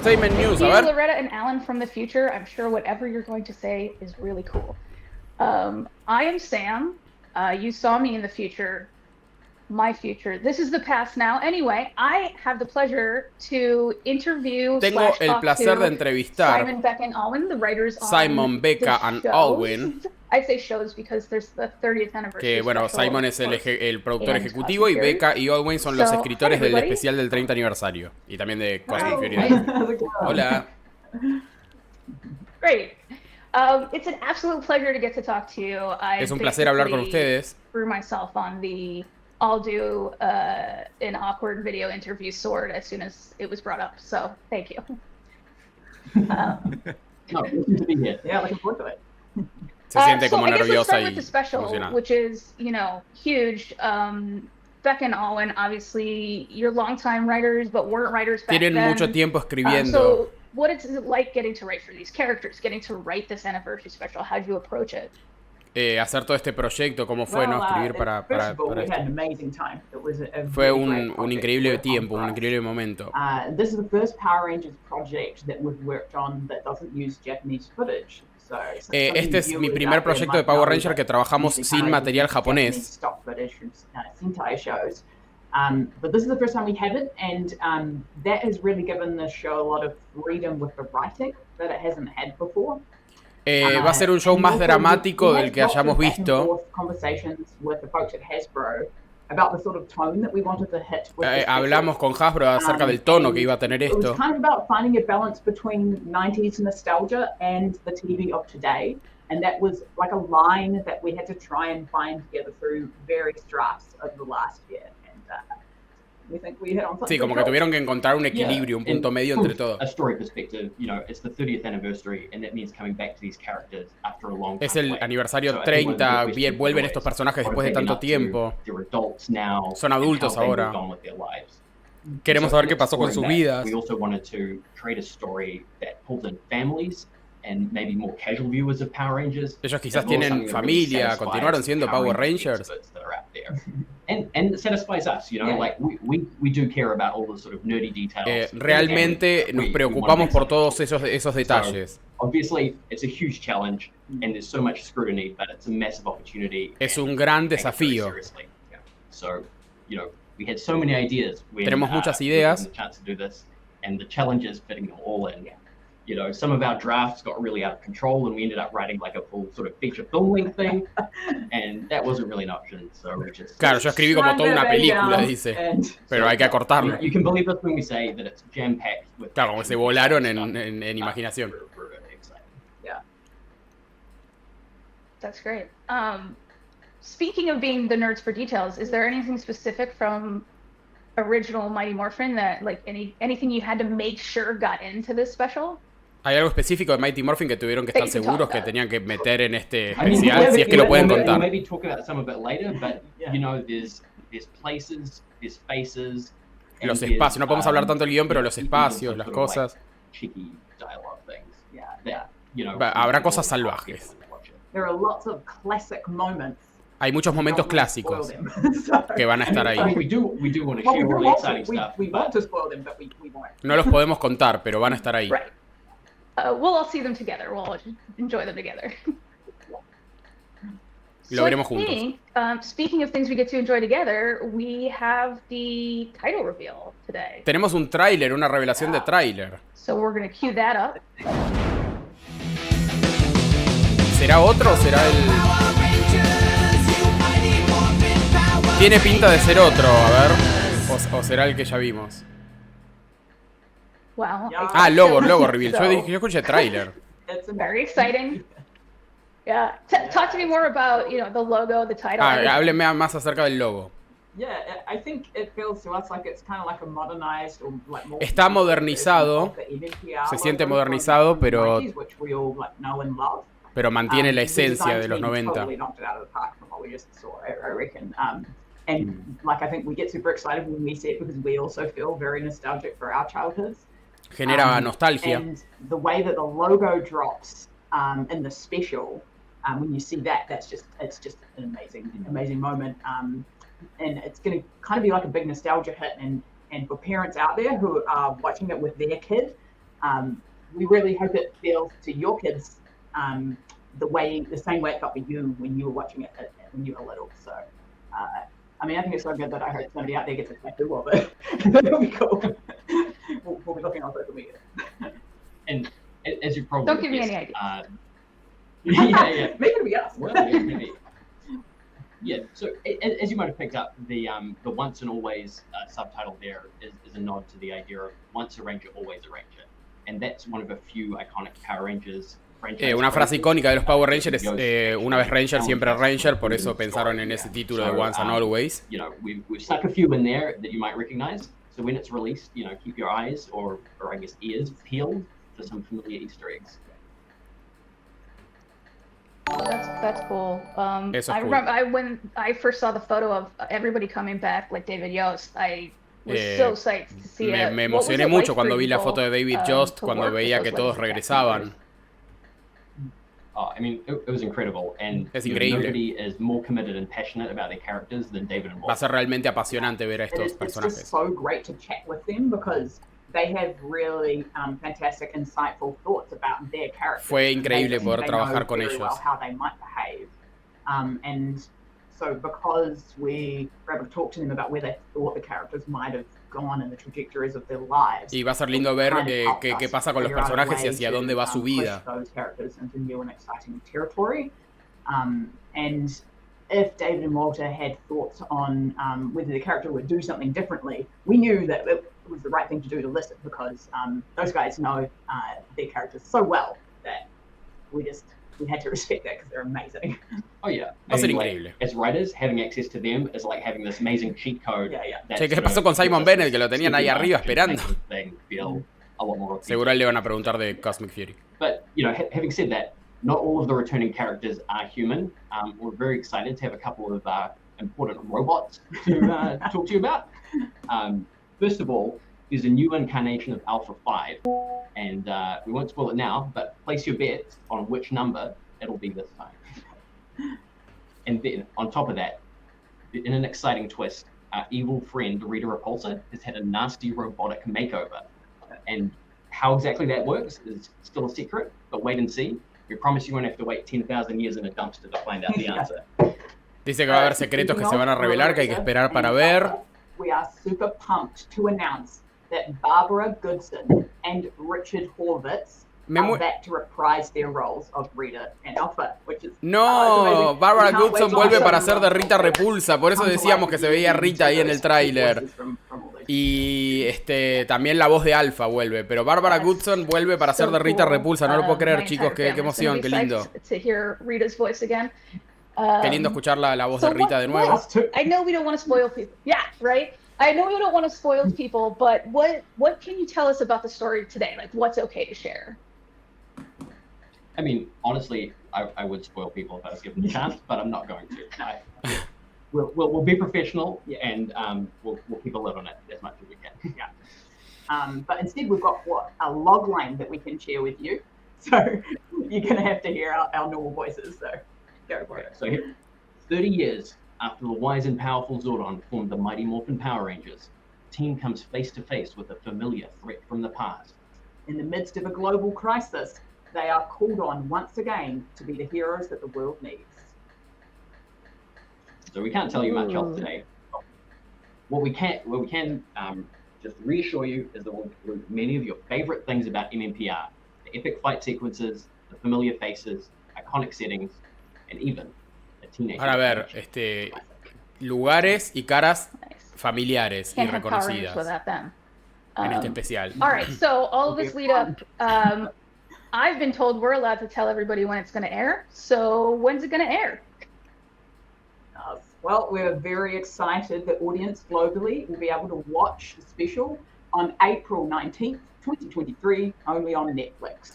Entertainment News, a you, ver. Loretta and Alan from the future. I'm sure whatever you're going to say is really cool. I am Sam. You saw me in the future. My future. This is the past now. Anyway, I have the pleasure to interview Tengo el talk placer de to entrevistar Simon, Becca, and Alwyn, the writers on Simon, Becca, the and shows. Alwyn. I say shows because there's the 30th anniversary. Que bueno, special, Simon es of course, el productor and ejecutivo y Cosmic Fury. Becca y Alwyn son los So, escritores hi, del everybody. especial del 30 aniversario. Y también de Cosmic Fury. How's it going? Hola. Great. It's an absolute pleasure to get to talk to you. Es un placer hablar con ustedes. Threw myself on the I'll do an awkward video interview sword as soon as it was brought up. So thank you. No, looking to be here. Yeah, looking forward to it. Se siente So como I guess let's nerviosa start y with the special, emocionada. which is, huge. Becca and Alwyn, obviously, you're longtime writers, but weren't writers back Tienen then. mucho tiempo escribiendo. So what is it like getting to write for these characters, getting to write this anniversary special? How did you approach it? Hacer todo este proyecto, ¿cómo fue, no? Escribir para first of all, we esto. had an amazing time. It was a Fue really great un project increíble to work on tiempo, for un us. increíble momento. This is the first Power Rangers project that we've worked on that doesn't use Japanese footage. So, Este es mi primer proyecto de Power Ranger que trabajamos sin material japonés. Stock footage from Sentai shows. But this is the first time we have it, and that has really given the show a lot of freedom with the writing that it hasn't had before. Va a ser un show más dramático del que hayamos visto. Hablamos con Hasbro acerca del tono que iba a tener esto. It was kind of about finding a balance between 90s nostalgia and the TV of today. And that was like a line that we had to try and find together through various drafts over the last year. We think we hit on something. Sí, como que tuvieron que encontrar un equilibrio, un punto medio entre todo. A story perspective, it's the 30th anniversary, and that means coming back to these characters after a long time. Es el aniversario 30, bien, vuelven estos personajes después de tanto tiempo. Son adultos ahora. Queremos saber qué pasó con sus vidas. We also wanted to create a story that pulled in families and maybe more casual viewers of Power Rangers. Ellos quizás tienen familia, continuaron siendo Power Rangers. And it satisfies us, like we do care about all the sort of nerdy details. Realmente nos preocupamos por todos esos detalles. Obviously, it's a huge challenge and there's so much scrutiny, but it's a massive opportunity. Es un gran desafío. So, we had so many ideas when Tenemos muchas ideas. we had the chance to do this, and the challenge is fitting them all in. Some of our drafts got really out of control, and we ended up writing like a full sort of feature film length thing, and that wasn't really an option. So we just Claro, yo escribí como toda una película, dice, pero hay que acortarlo. You can believe us when we say that it's jam packed with. Claro, como se volaron en imaginación. We're really excited. Yeah. That's great. Speaking of being the nerds for details, is there anything specific from original Mighty Morphin that, like, anything you had to make sure got into this special? ¿Hay algo específico de Mighty Morphin que tuvieron que estar seguros que tenían que meter en este I mean, especial? Si es que lo pueden we'll contar. maybe talk about some of it later, but there's places, there's faces. and Los there's, espacios, no podemos hablar tanto del guión, pero los espacios, las sort of, like, cosas. cheeky dialogue things. Yeah. Habrá cosas salvajes. There are lots of classic moments. Hay muchos momentos clásicos que van a estar I mean, ahí. we do want to share really exciting stuff. We want to spoil them, but we won't. No los podemos contar, pero van a estar ahí. Right. We'll all see them together. We'll enjoy them together. Lo veremos juntos. Speaking of things we get to enjoy together, we have the title reveal today. Tenemos un tráiler, una revelación de tráiler. So we're going to cue that up. ¿Será otro o será el...? Tiene pinta de ser otro, a ver. O será el que ya vimos. Wow. Logo reveal. Yo escuché tráiler. It's Very exciting. Yeah. Talk to me more about, the logo, the title. Hábleme más acerca del logo. Yeah, I think it feels to us like it's kind of like a modernized or like more. Está modernizado, se siente modernizado, pero mantiene la esencia de los 90. And like I think we get super excited when we see it because we also feel very nostalgic for our childhoods. Genera nostalgia. And the way that the logo drops in the special, when you see that, it's just an amazing moment. And it's going to kind of be like a big nostalgia hit. And for parents out there who are watching it with their kid, We really hope it feels to your kids the same way it felt for you when you were watching it when you were little. So, I mean, I think it's so good that I hope somebody out there gets a tattoo of it. That'll be cool. We'll be looking on social media. And as you probably don't give me any ideas. Yeah. Maybe it'll be us. Well, maybe. Yeah. So as you might have picked up, the once and always subtitle there is a nod to the idea of once a ranger, always a ranger, and that's one of a few iconic Power Rangers. Una frase icónica de los Power Rangers es una vez Ranger, siempre Ranger, por eso pensaron en ese título de Once and Always. You know, we've stuck a few in there that you might recognize. So when it's released, you know, keep your eyes or I guess ears peeled for some familiar Easter eggs. That's cool. Eso es I cool. remember when I first saw the photo of everybody coming back, like David Yost, I was so psyched to see it. Me emocioné mucho cuando vi la foto de David Yost, cuando veía que todos regresaban. Oh, I mean, it was incredible, and nobody is more committed and passionate about their characters than David and Walt. Va a ser realmente apasionante ver a estos personajes. It's just so great to chat with them because they have really fantastic, insightful thoughts about their characters. Fue increíble poder trabajar con ellos. Well how they might behave, and so because we were able to talk to them about where they thought the characters might have gone and the trajectories of their lives. Y va a ser lindo ver qué pasa con los personajes y hacia dónde va su vida. Those characters into new and exciting territory, and if David and Walter had thoughts on whether the character would do something differently, we knew that it was the right thing to do to listen because those guys know their characters so well that we had to respect that because they're amazing. Oh yeah, va a ser increíble. As writers, having access to them is like having this amazing cheat code. Che, ¿qué pasó con Simon Bennett que lo tenían ahí arriba esperando? Seguro le van a preguntar de Cosmic Fury. But you know, having said that, not all of the returning characters are human. We're very excited to have a couple of important robots to talk to you about. First of all, there's a new incarnation of Alpha 5, and we won't spoil it now, but place your bets on which number it'll be this time. And then, on top of that, in an exciting twist, our evil friend Rita Repulsa has had a nasty robotic makeover. And how exactly that works is still a secret, but wait and see. We promise you won't have to wait 10,000 years in a dumpster to find out the answer. Dice que va a haber secretos que se van a revelar, que hay que esperar para ver. We are super pumped to announce that Barbara Goodson and Richard Horvitz are back to reprise their roles of Rita and Alpha, which is no, Barbara Goodson vuelve para hacer de Rita Repulsa, por eso decíamos que se veía Rita ahí en el tráiler. Y también la voz de Alpha vuelve, pero Barbara Goodson vuelve para hacer de Rita Repulsa, no lo puedo creer, chicos, qué emoción, qué lindo. Qué lindo escuchar la voz de Rita de nuevo. I know we don't want to spoil people. Yeah, right? I know we don't want to spoil people, but what can you tell us about the story today? Like, what's okay to share? I mean, honestly, I would spoil people if I was given the chance, but I'm not going to. We'll be professional, and we'll keep a lid on it as much as we can. Yeah. But instead, we've got a log line that we can share with you. So you're going to have to hear our normal voices. So go for it. So here, 30 years after the wise and powerful Zordon formed the Mighty Morphin Power Rangers, the team comes face to face with a familiar threat from the past. In the midst of a global crisis, they are called on once again to be the heroes that the world needs. So we can't tell you much else today. What we can just reassure you is that we'll include many of your favorite things about MMPR: the epic fight sequences, the familiar faces, iconic settings, and even a teenage. Ahora a ver, lugares y caras familiares y reconocidas en este especial. All right, so all of this lead up. I've been told we're allowed to tell everybody when it's going to air. So when's it going to air? Well, we're very excited. The audience globally will be able to watch the special on April 19th, 2023, only on Netflix.